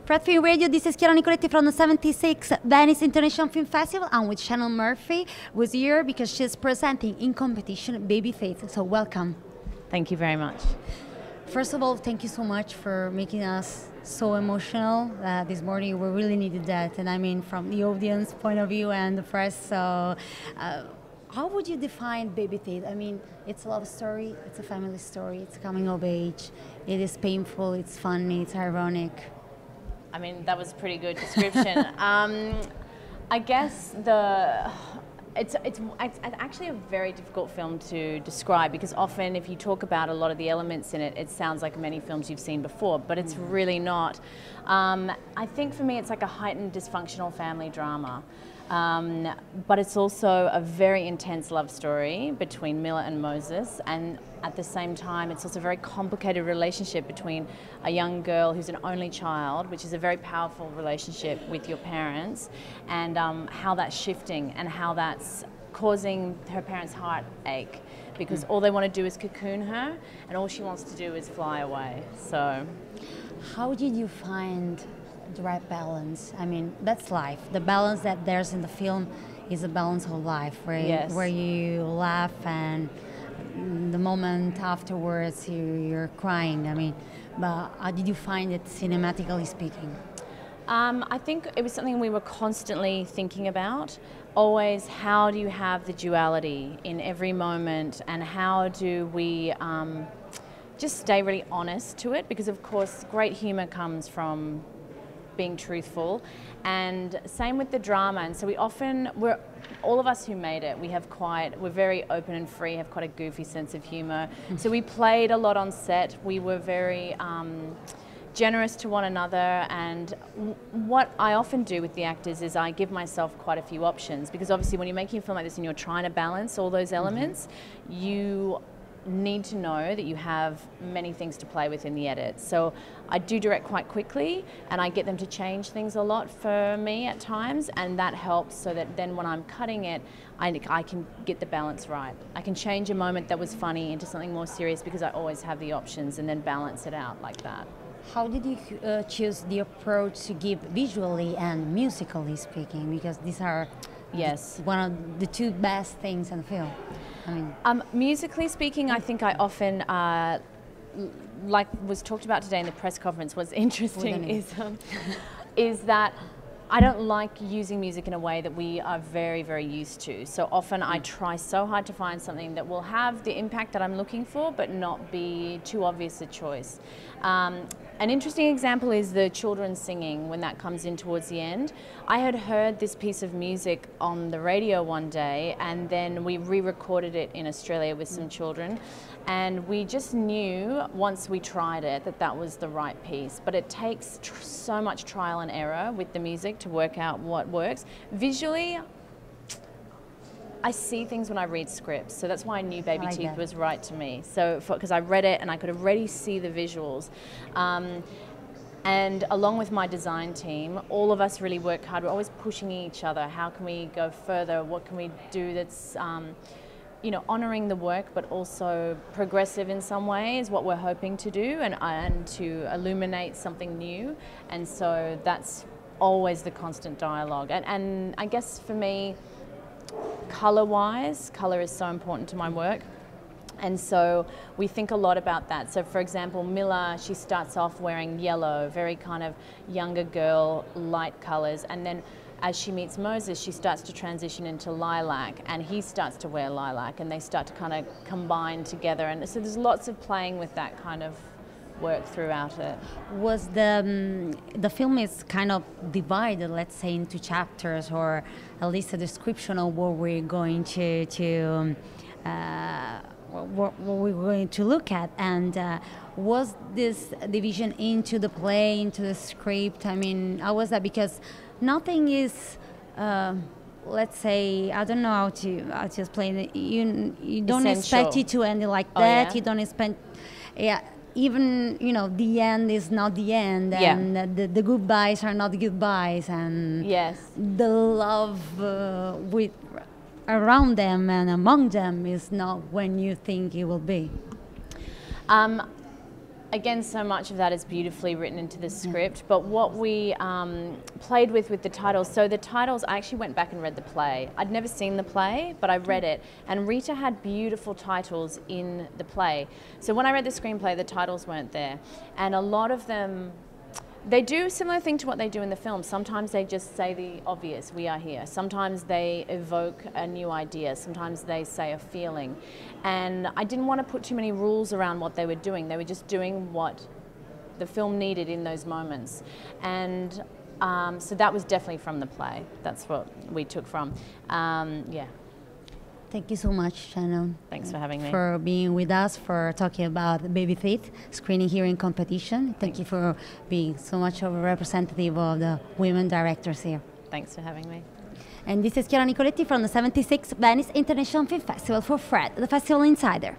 Fred Film Radio, this is Chiara Nicoletti from the 76th Venice International Film Festival. I'm with Shannon Murphy, who's here because she's presenting in competition Babyteeth. So welcome. Thank you very much. First of all, thank you so much for making us so emotional this morning. We really needed that, and I mean from the audience point of view and the press. So how would you define Babyteeth? I mean, it's a love story, it's a family story, it's coming of age, it is painful, it's funny, it's ironic. I mean, that was a pretty good description. I guess it's actually a very difficult film to describe because often if you talk about a lot of the elements in it, it sounds like many films you've seen before, but it's really not. I think for me it's like a heightened dysfunctional family drama. But it's also a very intense love story between Miller and Moses, and at the same time it's also a very complicated relationship between a young girl who's an only child, which is a very powerful relationship with your parents, and how that's shifting and how that's causing her parents' heartache because all they want to do is cocoon her and all she wants to do is fly away. So how did you find the right balance? I mean, that's life. The balance that there's in the film is a balance of life, where you laugh and the moment afterwards you're crying. I mean, but how did you find it cinematically speaking? I think it was something we were constantly thinking about. Always, how do you have the duality in every moment, and how do we just stay really honest to it? Because of course, great humor comes from being truthful, and same with the drama. And so all of us who made it, we're very open and free, have quite a goofy sense of humor. So we played a lot on set. We were very generous to one another, and what I often do with the actors is I give myself quite a few options, because obviously when you're making a film like this and you're trying to balance all those elements, you need to know that you have many things to play with in the edit. So I do direct quite quickly, and I get them to change things a lot for me at times, and that helps so that then when I'm cutting it, I can get the balance right. I can change a moment that was funny into something more serious because I always have the options, and then balance it out like that. How did you choose the approach to give visually and musically speaking? Because these are one of the two best things in the film. I mean, musically speaking, I think I often, like was talked about today in the press conference, what's interesting is that I don't like using music in a way that we are very, very used to. So often I try so hard to find something that will have the impact that I'm looking for, but not be too obvious a choice. An interesting example is the children singing when that comes in towards the end. I had heard this piece of music on the radio one day, and then we re-recorded it in Australia with some children, and we just knew once we tried it that that was the right piece. But it takes so much trial and error with the music to work out what works. Visually, I see things when I read scripts, so that's why I knew Babyteeth was right to me. So, because I read it and I could already see the visuals. And along with my design team, all of us really work hard. We're always pushing each other. How can we go further? What can we do that's, you know, honouring the work, but also progressive in some ways, what we're hoping to do, and to illuminate something new. And so that's always the constant dialogue. And I guess for me, colour-wise, colour is so important to my work, and so we think a lot about that. So for example, Miller, she starts off wearing yellow, very kind of younger girl, light colours, and then as she meets Moses, she starts to transition into lilac, and he starts to wear lilac, and they start to kind of combine together, and so there's lots of playing with that kind of work throughout it. Was the film is kind of divided, let's say, into chapters, or at least a description of what we're going to what we're going to look at, and was this division into the play, into the script? I mean, how was that? Because nothing is let's say, I don't know how to explain it. You don't expect it to end like that. You don't expect, even, you know, the end is not the end, and the goodbyes are not goodbyes, and the love with around them and among them is not when you think it will be. again, so much of that is beautifully written into the script, but what we played with the titles, so the titles, I actually went back and read the play. I'd never seen the play, but I read it, and Rita had beautiful titles in the play. So when I read the screenplay, the titles weren't there, and a lot of them, they do a similar thing to what they do in the film. Sometimes they just say the obvious, we are here. Sometimes they evoke a new idea. Sometimes they say a feeling. And I didn't want to put too many rules around what they were doing. They were just doing what the film needed in those moments. And so that was definitely from the play. That's what we took from. Yeah. Thank you so much, Shannon. Thanks for having me. For being with us, for talking about Babyteeth screening here in competition. Thank you for being so much of a representative of the women directors here. Thanks for having me. And this is Chiara Nicoletti from the 76th Venice International Film Festival for Fred, the Festival Insider.